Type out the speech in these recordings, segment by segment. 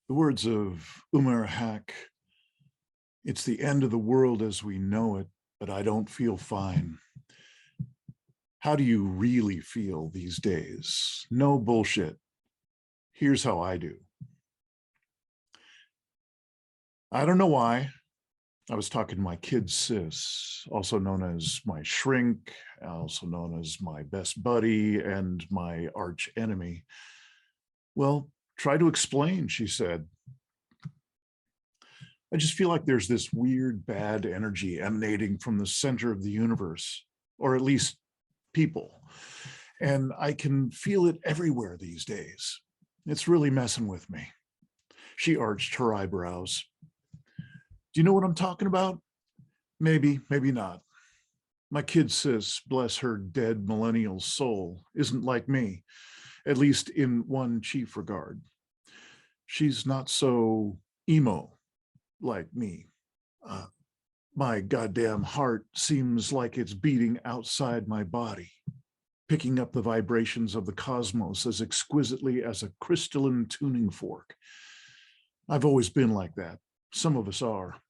The words of Umair Haque, "It's the end of the world as we know it, but I don't feel fine." How do you really feel these days? No bullshit. Here's how I do. I don't know why. I was talking to my kid sis, also known as my shrink, also known as my best buddy and my arch enemy. "Well, try to explain," she said. "I just feel like there's this weird bad energy emanating from the center of the universe, or at least people. And I can feel it everywhere these days. It's really messing with me." She arched her eyebrows. "Do you know what I'm talking about?" "Maybe, maybe not. My kid sis, bless her dead millennial soul, isn't like me, at least in one chief regard. She's not so emo like me. Uh, my goddamn heart seems like it's beating outside my body, picking up the vibrations of the cosmos as exquisitely as a crystalline tuning fork. I've always been like that. Some of us are.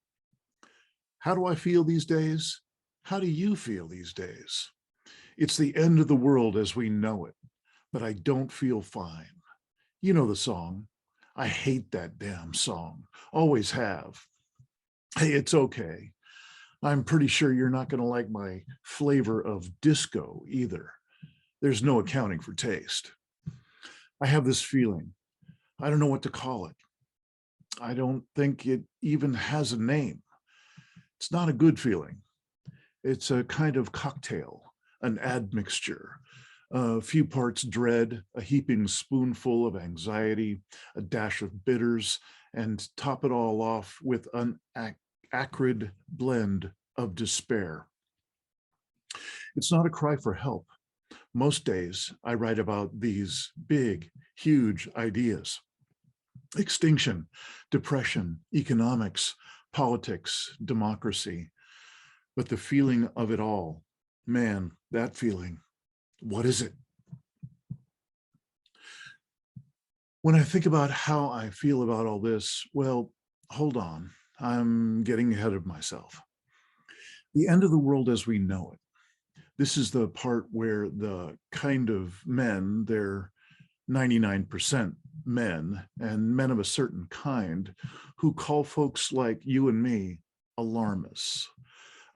How do I feel these days? How do you feel these days? It's the end of the world as we know it, but I don't feel fine. You know the song. I hate that damn song. Always have. Hey, it's okay. I'm pretty sure you're not going to like my flavor of disco either. There's no accounting for taste. I have this feeling. I don't know what to call it. I don't think it even has a name. It's not a good feeling. It's a kind of cocktail, an admixture. A few parts dread, a heaping spoonful of anxiety, a dash of bitters, and top it all off with an acrid blend of despair. It's not a cry for help. Most days I write about these big, huge ideas: extinction, depression, economics, politics, democracy. But the feeling of it all, man, that feeling, what is it? When I think about how I feel about all this, well, hold on, I'm getting ahead of myself. The end of the world as we know it. This is the part where the kind of men, they're 99% men, and men of a certain kind, who call folks like you and me alarmists,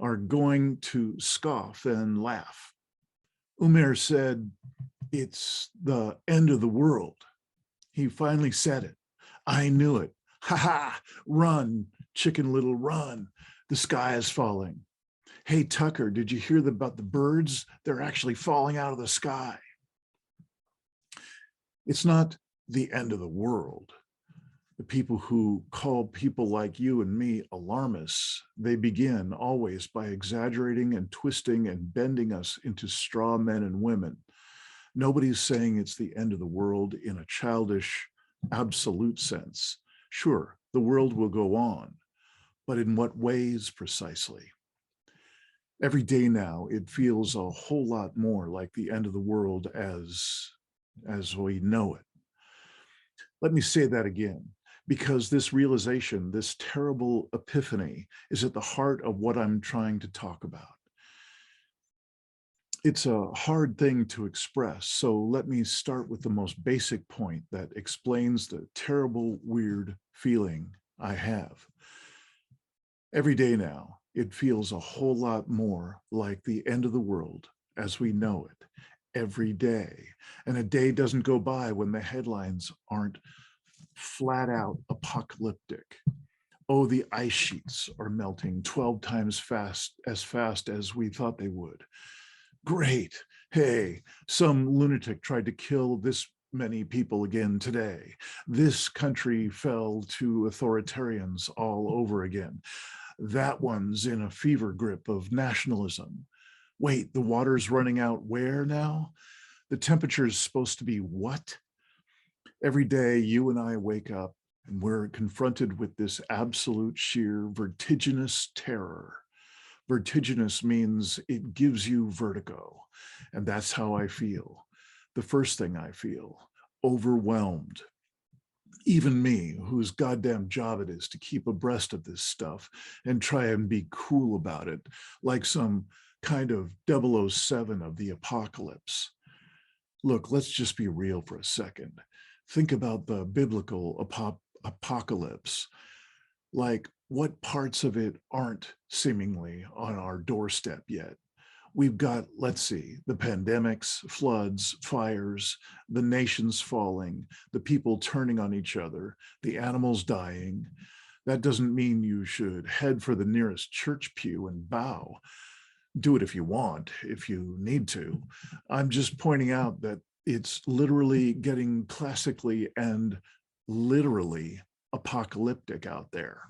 are going to scoff and laugh. Umair said, "It's the end of the world." He finally said it. I knew it. Ha ha, run, chicken little, run. The sky is falling. Hey, Tucker, did you hear about the birds? They're actually falling out of the sky. It's not the end of the world. The people who call people like you and me alarmists, they begin always by exaggerating and twisting and bending us into straw men and women. Nobody's saying it's the end of the world in a childish, absolute sense. Sure, the world will go on, but in what ways precisely? Every day now, it feels a whole lot more like the end of the world as we know it. Let me say that again, because this realization, this terrible epiphany, is at the heart of what I'm trying to talk about. It's a hard thing to express, so let me start with the most basic point that explains the terrible, weird feeling I have. Every day now, it feels a whole lot more like the end of the world as we know it. Every day. And a day doesn't go by when the headlines aren't flat out apocalyptic. Oh, the ice sheets are melting 12 times as fast as we thought they would. Great. Hey, some lunatic tried to kill this many people again today. This country fell to authoritarians all over again. That one's in a fever grip of nationalism. Wait, the water's running out where now? The temperature's supposed to be what? Every day you and I wake up and we're confronted with this absolute sheer vertiginous terror. Vertiginous means it gives you vertigo. And that's how I feel. The first thing I feel, overwhelmed. Even me, whose goddamn job it is to keep abreast of this stuff and try and be cool about it, like some kind of 007 of the apocalypse. Look, let's just be real for a second. Think about the biblical apocalypse. Like, what parts of it aren't seemingly on our doorstep yet? We've got, let's see, the pandemics, floods, fires, the nations falling, the people turning on each other, the animals dying. That doesn't mean you should head for the nearest church pew and bow. Do it if you want, if you need to. I'm just pointing out that it's literally getting classically and literally apocalyptic out there.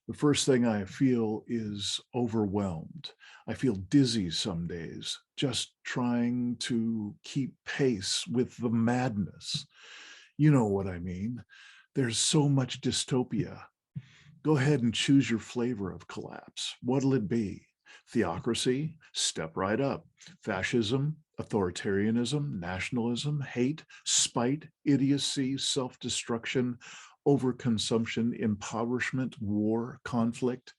The first thing I feel is overwhelmed. I feel dizzy some days, just trying to keep pace with the madness. You know what I mean. There's so much dystopia. Go ahead and choose your flavor of collapse. What'll it be? Theocracy? Step right up. Fascism? Authoritarianism? Nationalism? Hate? Spite? Idiocy? Self-destruction? Overconsumption, impoverishment, war, conflict.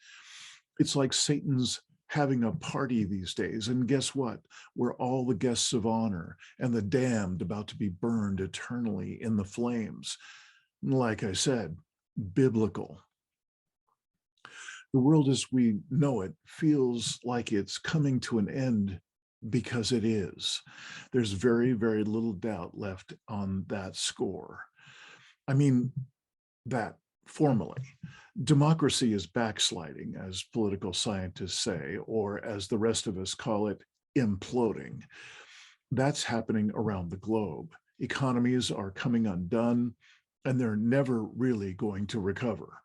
It's like Satan's having a party these days. And guess what? We're all the guests of honor and the damned about to be burned eternally in the flames. Like I said, biblical. The world as we know it feels like it's coming to an end because it is. There's very, very little doubt left on that score. I mean, that formally. Democracy is backsliding, as political scientists say, or as the rest of us call it, imploding. That's happening around the globe. Economies are coming undone, and they're never really going to recover.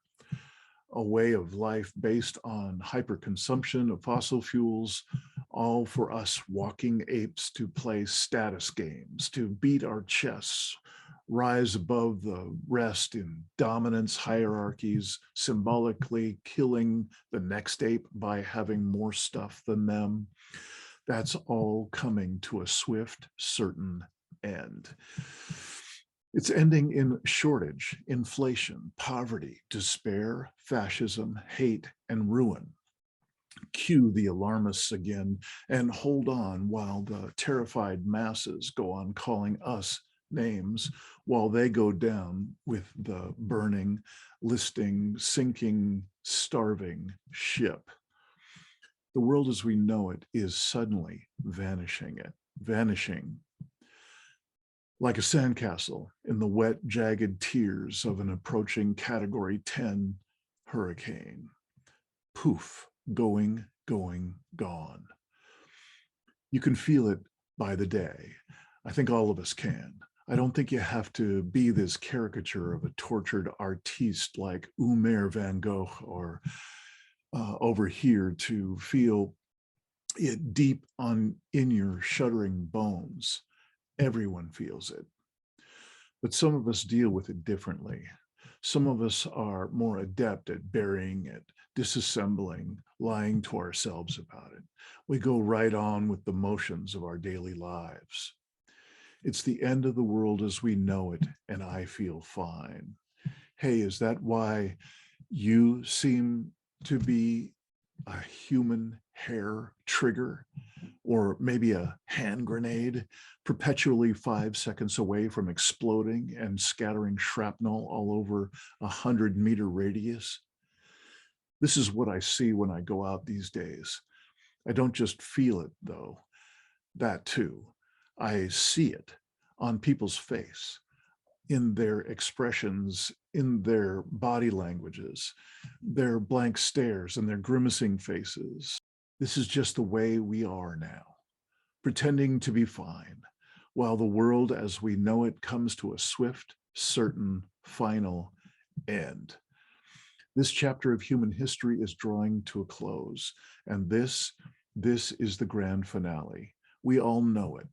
A way of life based on hyperconsumption of fossil fuels, all for us walking apes to play status games, to beat our chests, rise above the rest in dominance hierarchies, symbolically killing the next ape by having more stuff than them. That's all coming to a swift, certain end. It's ending in shortage, inflation, poverty, despair, fascism, hate, and ruin. Cue the alarmists again and hold on while the terrified masses go on calling us names while they go down with the burning, listing, sinking, starving ship. The world as we know it is suddenly vanishing like a sandcastle in the wet, jagged tears of an approaching Category 10 hurricane. Poof, going, gone. You can feel it by the day. I think all of us can. I don't think you have to be this caricature of a tortured artiste like Umair Van Gogh or over here to feel it deep in your shuddering bones. Everyone feels it. But some of us deal with it differently. Some of us are more adept at burying it, disassembling, lying to ourselves about it. We go right on with the motions of our daily lives. It's the end of the world as we know it, and I feel fine. Hey, is that why you seem to be a human hair trigger, or maybe a hand grenade, perpetually 5 seconds away from exploding and scattering shrapnel all over 100-meter radius? This is what I see when I go out these days. I don't just feel it, though. That too. I see it on people's face, in their expressions, in their body languages, their blank stares and their grimacing faces. This is just the way we are now, pretending to be fine, while the world as we know it comes to a swift, certain, final end. This chapter of human history is drawing to a close, and this is the grand finale. We all know it.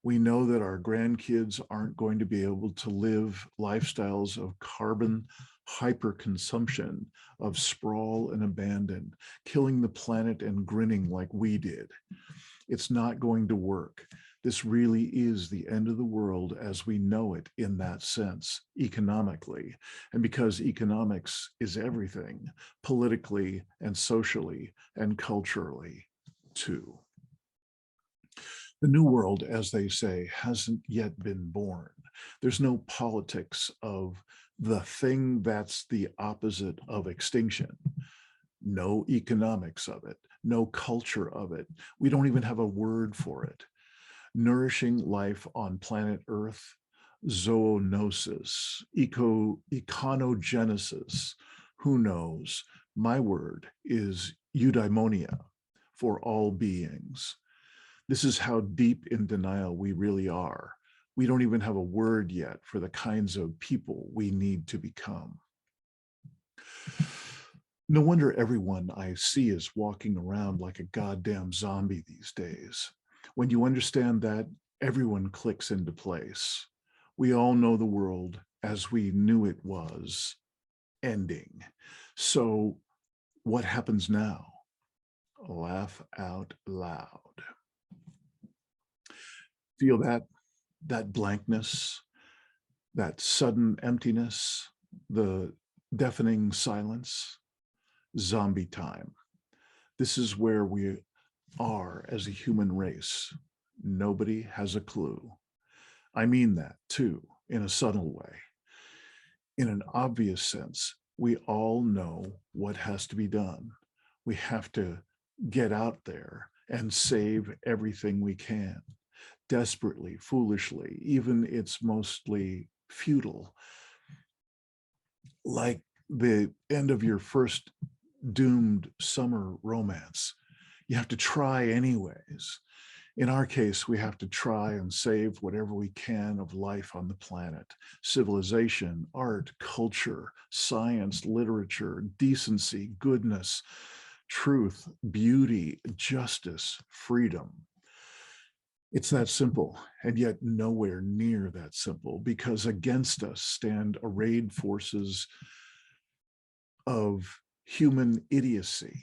We know that our grandkids aren't going to be able to live lifestyles of carbon hyperconsumption, of sprawl and abandon, killing the planet and grinning like we did. It's not going to work. This really is the end of the world as we know it in that sense, economically. And because economics is everything, politically and socially and culturally too. The new world, as they say, hasn't yet been born. There's no politics of the thing that's the opposite of extinction, no economics of it, no culture of it. We don't even have a word for it. Nourishing life on planet Earth, zoonosis, econogenesis, who knows? My word is eudaimonia for all beings. This is how deep in denial we really are. We don't even have a word yet for the kinds of people we need to become. No wonder everyone I see is walking around like a goddamn zombie these days. When you understand that, everyone clicks into place. We all know the world as we knew it was ending. So what happens now? Laugh out loud. Feel that blankness, that sudden emptiness, the deafening silence, zombie time. This is where we are as a human race. Nobody has a clue. I mean that too, in a subtle way. In an obvious sense, we all know what has to be done. We have to get out there and save everything we can. Desperately, foolishly, even it's mostly futile. Like the end of your first doomed summer romance. You have to try anyways. In our case, we have to try and save whatever we can of life on the planet. Civilization, art, culture, science, literature, decency, goodness, truth, beauty, justice, freedom. It's that simple, and yet nowhere near that simple, because against us stand arrayed forces of human idiocy,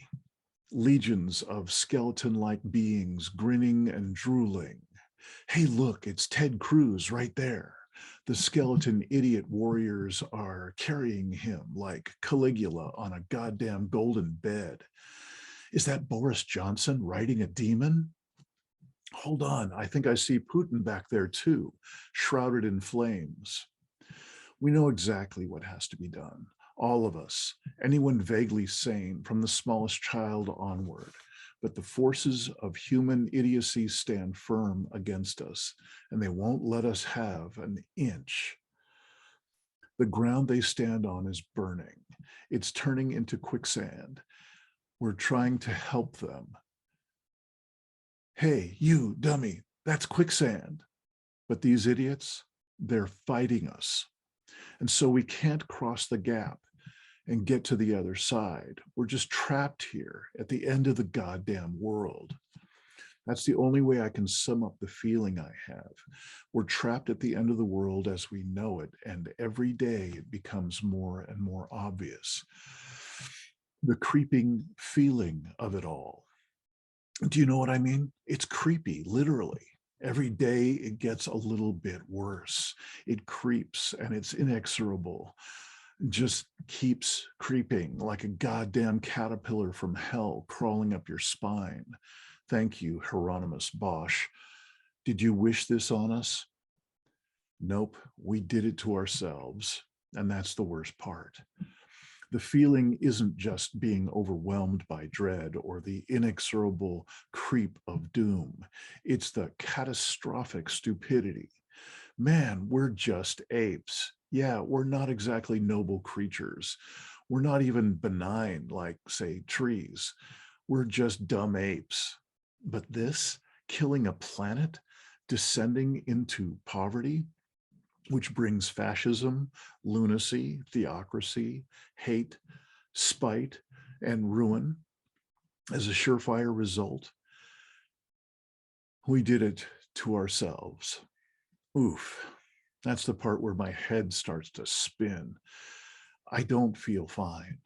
legions of skeleton-like beings grinning and drooling. Hey, look, it's Ted Cruz right there. The skeleton idiot warriors are carrying him like Caligula on a goddamn golden bed. Is that Boris Johnson riding a demon? Hold on, I think I see Putin back there too, shrouded in flames. We know exactly what has to be done. All of us, anyone vaguely sane from the smallest child onward. But the forces of human idiocy stand firm against us, and they won't let us have an inch. The ground they stand on is burning. It's turning into quicksand. We're trying to help them. Hey, you dummy, that's quicksand. But these idiots, they're fighting us. And so we can't cross the gap and get to the other side. We're just trapped here at the end of the goddamn world. That's the only way I can sum up the feeling I have. We're trapped at the end of the world as we know it, and every day it becomes more and more obvious. The creeping feeling of it all. Do you know what I mean? It's creepy, literally. Every day it gets a little bit worse. It creeps and it's inexorable. Just keeps creeping like a goddamn caterpillar from hell crawling up your spine. Thank you, Hieronymus Bosch. Did you wish this on us? Nope, we did it to ourselves. And that's the worst part. The feeling isn't just being overwhelmed by dread or the inexorable creep of doom. It's the catastrophic stupidity. Man, we're just apes. Yeah, we're not exactly noble creatures. We're not even benign like, say, trees. We're just dumb apes. But this, killing a planet, descending into poverty, which brings fascism, lunacy, theocracy, hate, spite, and ruin as a surefire result. We did it to ourselves. Oof, that's the part where my head starts to spin. I don't feel fine.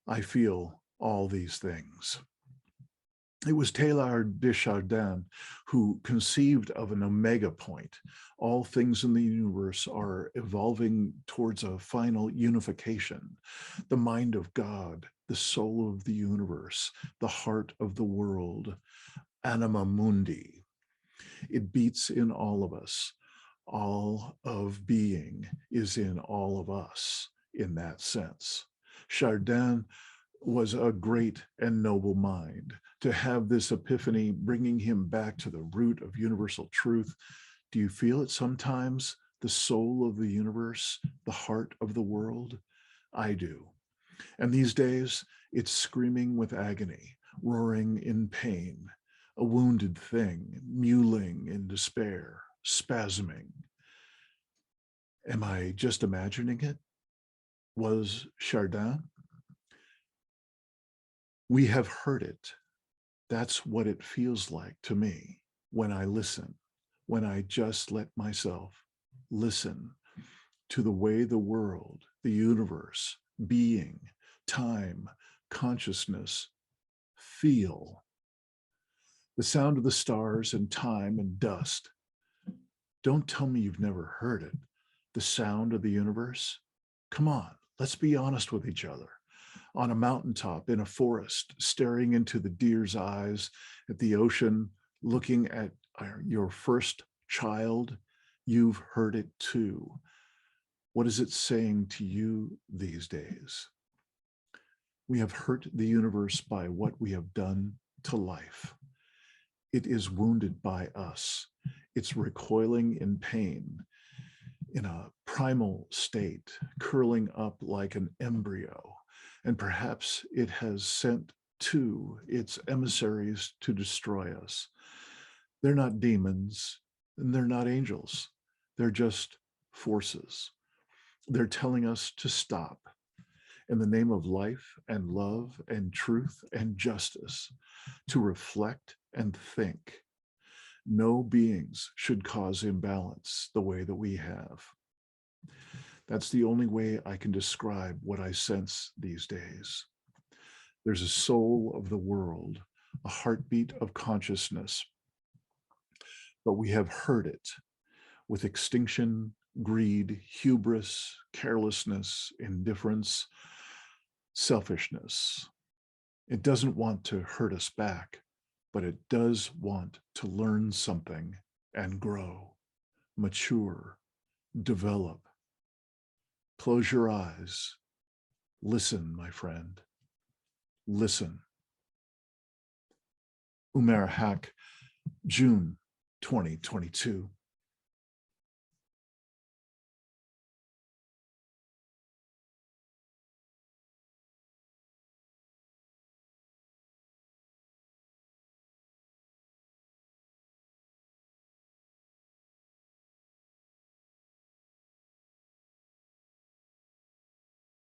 I feel all these things. It was Teilhard de Chardin who conceived of an omega point. All things in the universe are evolving towards a final unification. The mind of God, the soul of the universe, the heart of the world, anima mundi. It beats in all of us. All of being is in all of us in that sense. Chardin was a great and noble mind. To have this epiphany bringing him back to the root of universal truth, do you feel it sometimes? The soul of the universe, the heart of the world? I do. And these days, it's screaming with agony, roaring in pain, a wounded thing, mewling in despair, spasming. Am I just imagining it? Was Chardin? We have heard it. That's what it feels like to me when I listen, when I just let myself listen to the way the world, the universe, being, time, consciousness feel. The sound of the stars and time and dust. Don't tell me you've never heard it. The sound of the universe. Come on, let's be honest with each other. On a mountaintop, in a forest, staring into the deer's eyes, at the ocean, looking at your first child, you've heard it too. What is it saying to you these days? We have hurt the universe by what we have done to life. It is wounded by us. It's recoiling in pain, in a primal state, curling up like an embryo. And perhaps it has sent to its emissaries to destroy us. They're not demons and they're not angels. They're just forces. They're telling us to stop in the name of life and love and truth and justice, to reflect and think. No beings should cause imbalance the way that we have. That's the only way I can describe what I sense these days. There's a soul of the world, a heartbeat of consciousness, but we have heard it with extinction, greed, hubris, carelessness, indifference, selfishness. It doesn't want to hurt us back, but it does want to learn something and grow, mature, develop. Close your eyes. Listen, my friend. Listen. Umair Haque, June 2022.